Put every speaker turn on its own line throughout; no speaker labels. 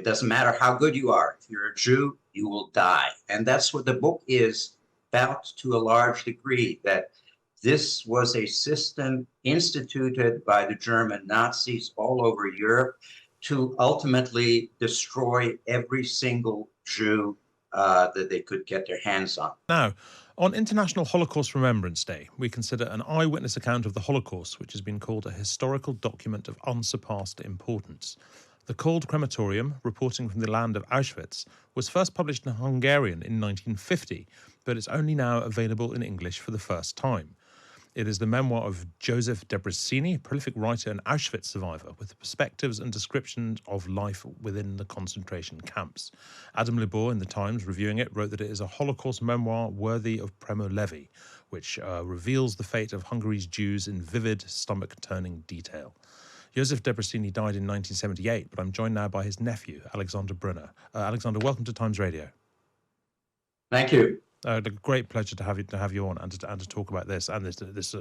it doesn't matter how good you are. If you're a Jew, you will die. And that's what the book is about to a large degree, that this was a system instituted by the German Nazis all over Europe to ultimately destroy every single Jew that they could get their hands on.
Now, on International Holocaust Remembrance Day, we consider an eyewitness account of the Holocaust, which has been called a historical document of unsurpassed importance. The Cold Crematorium, reporting from the land of Auschwitz, was first published in Hungarian in 1950, but it's only now available in English for the first time. It is the memoir of Józef Debreczeni, a prolific writer and Auschwitz survivor, with perspectives and descriptions of life within the concentration camps. Adam Libor in The Times, reviewing it, wrote that it is a Holocaust memoir worthy of Primo Levi, which reveals the fate of Hungary's Jews in vivid, stomach-turning detail. Józef Debreczeni died in 1978, but I'm joined now by his nephew, Alexander Bruner. Alexander, welcome to Times Radio.
Thank you.
A great pleasure to have you on and to talk about this and this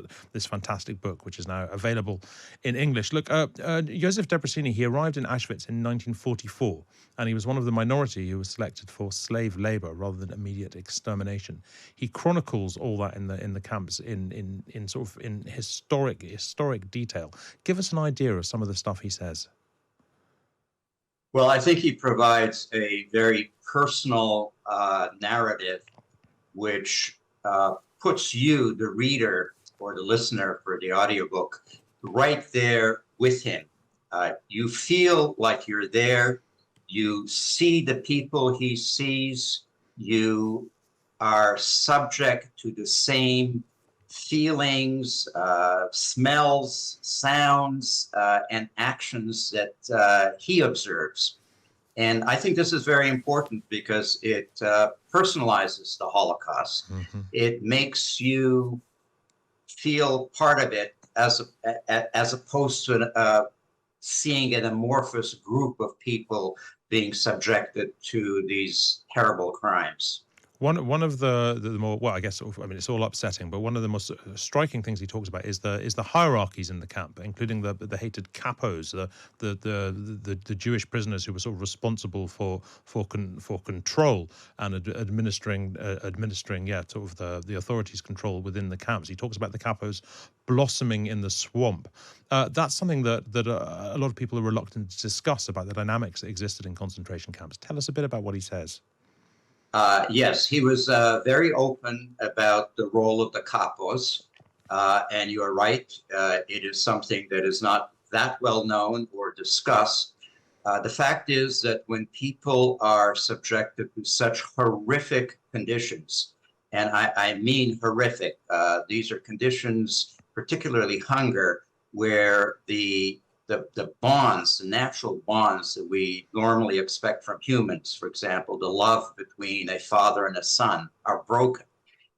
fantastic book, which is now available in English. Look, Józef Debreczeni, he arrived in Auschwitz in 1944, and he was one of the minority who was selected for slave labor rather than immediate extermination. He chronicles all that in the camps in historic detail. Give us an idea of some of the stuff he says.
Well, I think he provides a very personal narrative, which puts you, the reader or the listener for the audiobook, right there with him. You feel like you're there. You see the people he sees. You are subject to the same feelings, smells, sounds, and actions that he observes. And I think this is very important because it personalizes the Holocaust. Mm-hmm. It makes you feel part of it as opposed to seeing an amorphous group of people being subjected to these terrible crimes.
One of the more, well, I guess, I mean, it's all upsetting, but one of the most striking things he talks about is the hierarchies in the camp, including the hated Capos, the Jewish prisoners who were sort of responsible for control and administering sort of the authorities' control within the camps. He talks about the Capos blossoming in the swamp. That's something that a lot of people are reluctant to discuss, about the dynamics that existed in concentration camps. Tell us a bit about what he says.
Yes, he was very open about the role of the Capos, and you are right. It is something that is not that well known or discussed. The fact is that when people are subjected to such horrific conditions, and I mean horrific, these are conditions, particularly hunger, where the bonds, the natural bonds that we normally expect from humans, for example, the love between a father and a son, are broken.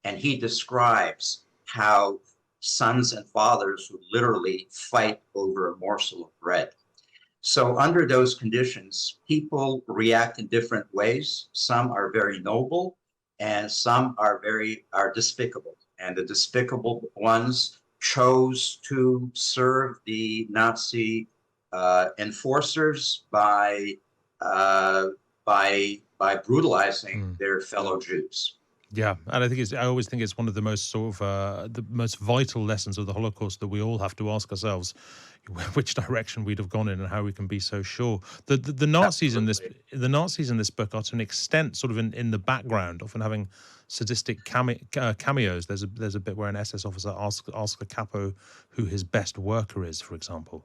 And he describes how sons and fathers who literally fight over a morsel of bread. So under those conditions, people react in different ways. Some are very noble and some are despicable. And the despicable ones chose to serve the Nazi enforcers by brutalizing their fellow Jews.
Yeah, and I always think it's one of the most sort of the most vital lessons of the Holocaust that we all have to ask ourselves which direction we'd have gone in and how we can be so sure. The Nazis
Absolutely.
in this book are to an extent sort of in the background, often having sadistic cameos. There's a bit where an SS officer asks a capo who his best worker is, for example.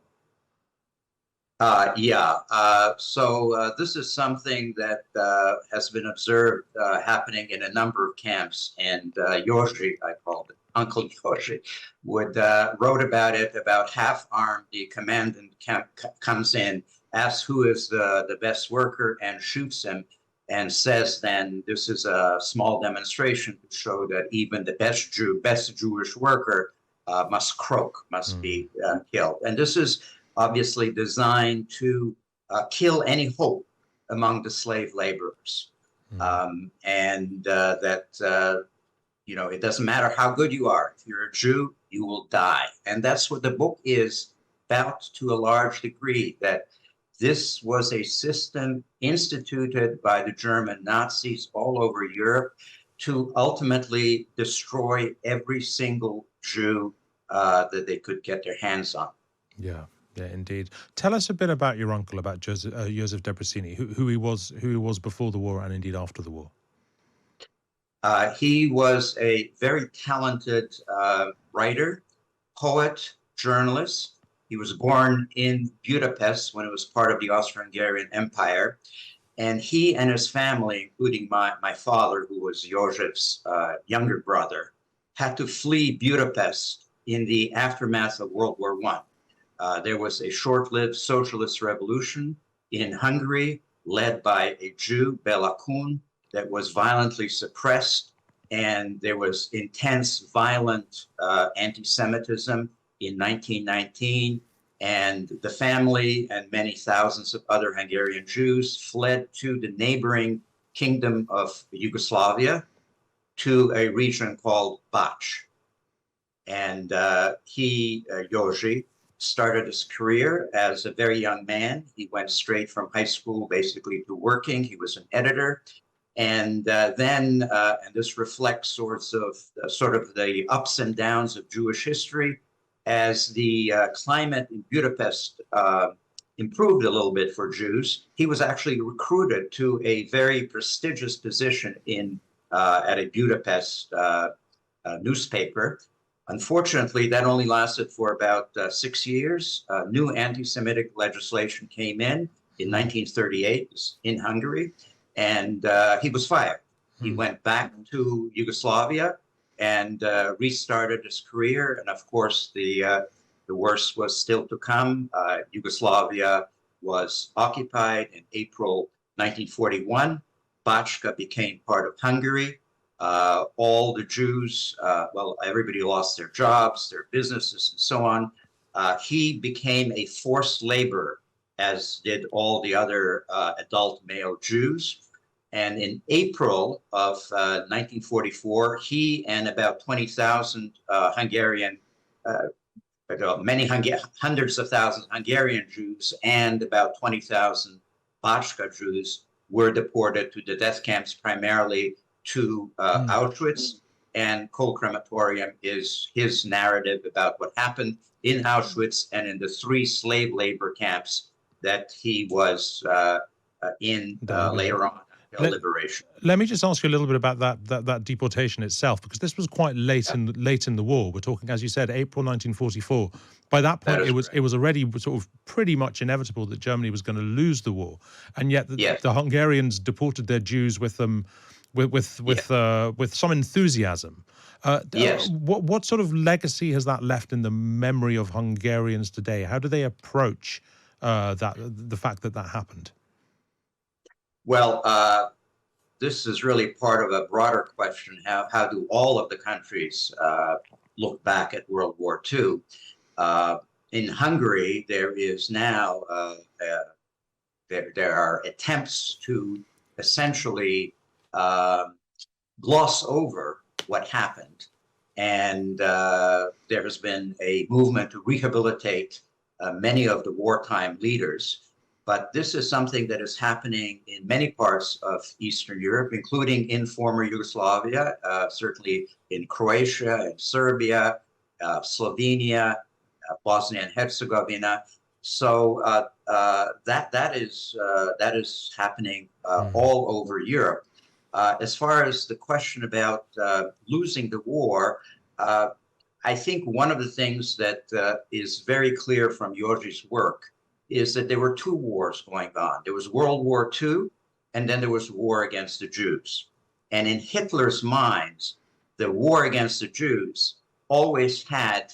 So this is something that has been observed happening in a number of camps, and Yoshi, I called it, Uncle Yoshi, wrote about it. About half-armed, the commandant comes in, asks who is the best worker, and shoots him, and says then this is a small demonstration to show that even the best Jewish worker must croak, must be killed. And this is obviously designed to kill any hope among the slave laborers. It doesn't matter how good you are. If you're a Jew, you will die. And that's what the book is about to a large degree, that This was a system instituted by the German Nazis all over Europe to ultimately destroy every single Jew that they could get their hands on.
Yeah, yeah, indeed. Tell us a bit about your uncle, about Józef Debreczeni, who he was before the war and indeed after the war.
He was a very talented writer, poet, journalist. He was born in Budapest when it was part of the Austro-Hungarian Empire. And he and his family, including my father, who was Józef's younger brother, had to flee Budapest in the aftermath of World War I. There was a short-lived socialist revolution in Hungary led by a Jew, Bela Kun, that was violently suppressed. And there was intense, violent anti-Semitism in 1919. And the family and many thousands of other Hungarian Jews fled to the neighboring kingdom of Yugoslavia, to a region called Bach. And Józsi, started his career as a very young man. He went straight from high school basically to working. He was an editor. And then this reflects sort of the ups and downs of Jewish history. As the climate in Budapest improved a little bit for Jews, he was actually recruited to a very prestigious position at a Budapest newspaper. Unfortunately, that only lasted for about 6 years. New anti-Semitic legislation came in 1938 in Hungary, and he was fired. He went back to Yugoslavia and restarted his career. And of course, the worst was still to come. Yugoslavia was occupied in April 1941. Bachka became part of Hungary. All the Jews, everybody lost their jobs, their businesses, and so on. He became a forced laborer, as did all the other adult male Jews. And in April of 1944, he and about 20,000 hundreds of thousands of Hungarian Jews and about 20,000 Bachka Jews were deported to the death camps, primarily to Auschwitz. And Cold Crematorium is his narrative about what happened in Auschwitz and in the 3 slave labor camps that he was in later on. Liberation.
Let me just ask you a little bit about that deportation itself, because this was quite late in the war. We're talking, as you said, April 1944. By that point, it was already sort of pretty much inevitable that Germany was going to lose the war, and yet the Hungarians deported their Jews with them with some enthusiasm. What sort of legacy has that left in the memory of Hungarians today? How do they approach the fact that happened?
Well, this is really part of a broader question. How do all of the countries look back at World War II? In Hungary, there is now there are attempts to essentially gloss over what happened, and there has been a movement to rehabilitate many of the wartime leaders. But this is something that is happening in many parts of Eastern Europe, including in former Yugoslavia, certainly in Croatia and Serbia, Slovenia, Bosnia and Herzegovina. So that is happening all over Europe. As far as the question about losing the war, I think one of the things that is very clear from Józsi's work is that there were 2 wars going on. There was World War II, and then there was war against the Jews. And in Hitler's mind, the war against the Jews always had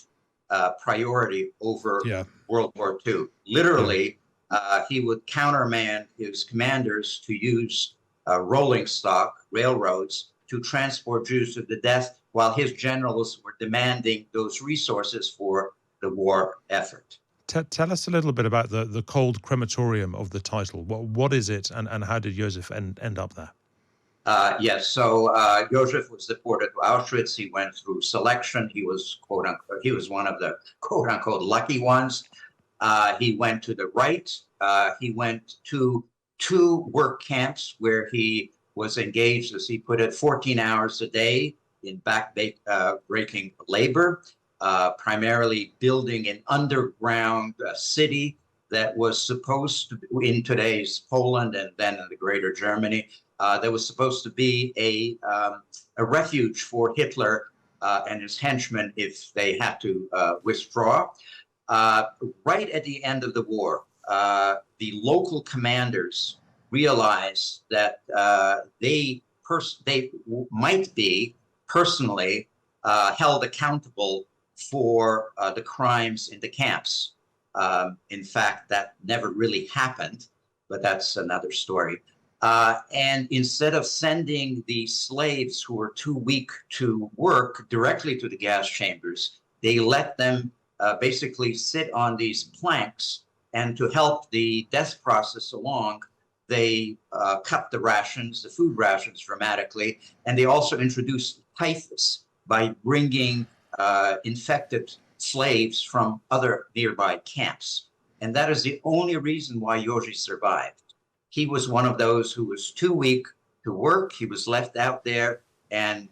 priority over World War II. Literally, he would countermand his commanders to use rolling stock, railroads, to transport Jews to the death, while his generals were demanding those resources for the war effort.
Tell us a little bit about the Cold Crematorium of the title. What is it, and how did Józef end up there?
Yes, so Józef was deported to Auschwitz. He went through selection. He was one of the quote unquote lucky ones. He went to the right he went to 2 work camps where he was engaged, as he put it, 14 hours a day in back-breaking labor, primarily building an underground city that was supposed to be in today's Poland and then in the greater Germany. That was supposed to be a refuge for Hitler and his henchmen if they had to withdraw. Right at the end of the war, the local commanders realized that they might be personally held accountable for the crimes in the camps. In fact, that never really happened, but that's another story. And instead of sending the slaves who were too weak to work directly to the gas chambers, they let them basically sit on these planks, and to help the death process along, they cut the rations, the food rations, dramatically, and they also introduced typhus by bringing infected slaves from other nearby camps. And that is the only reason why Józef survived. He was one of those who was too weak to work. He was left out there, and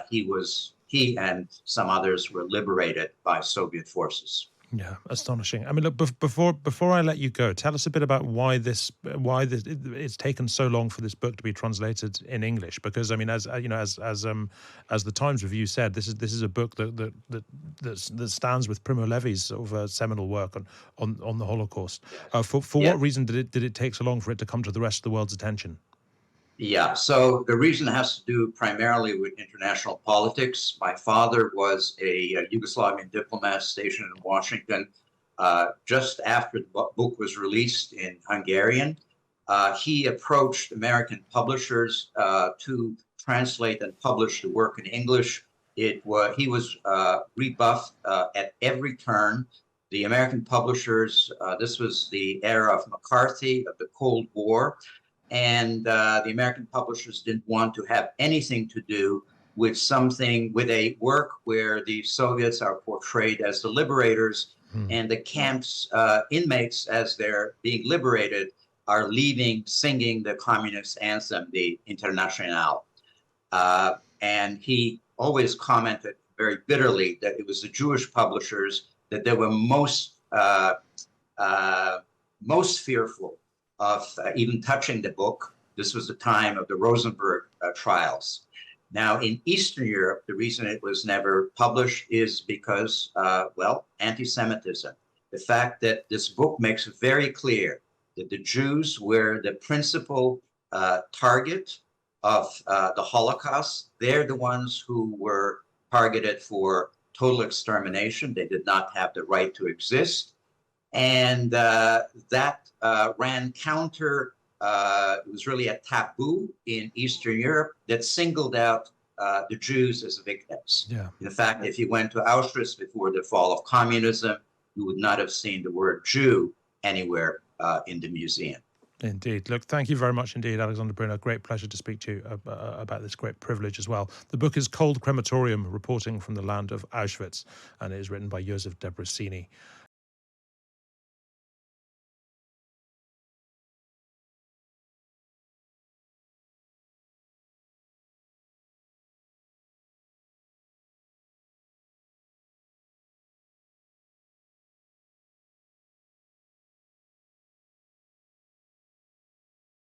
he and some others were liberated by Soviet forces.
Yeah, astonishing. I mean, look, before I let you go, tell us a bit about why it's taken so long for this book to be translated in English. Because I mean, as you know, as the Times Review said, this is a book that stands with Primo Levi's sort of seminal work on the Holocaust. For what reason did it take so long for it to come to the rest of the world's attention?
Yeah, so the reason has to do primarily with international politics. My father was a Yugoslavian diplomat stationed in Washington just after the book was released in Hungarian. He approached American publishers to translate and publish the work in English. He was rebuffed at every turn. The American publishers, this was the era of McCarthy, of the Cold War. And the American publishers didn't want to have anything to do with a work where the Soviets are portrayed as the liberators, and the camps inmates, as they're being liberated, are leaving singing the communist anthem, the Internationale. And he always commented very bitterly that it was the Jewish publishers that they were most fearful of even touching the book. This was the time of the Rosenberg trials. Now, in Eastern Europe, the reason it was never published is because, anti-Semitism. The fact that this book makes it very clear that the Jews were the principal target of the Holocaust. They're the ones who were targeted for total extermination. They did not have the right to exist. And that ran counter, it was really a taboo in Eastern Europe that singled out the Jews as victims.
Yeah.
In fact, if you went to Auschwitz before the fall of communism, you would not have seen the word Jew anywhere in the museum.
Indeed. Look, thank you very much indeed, Alexander Bruner. Great pleasure to speak to you about this great privilege as well. The book is Cold Crematorium, Reporting from the Land of Auschwitz, and it is written by Józef Debreczeni.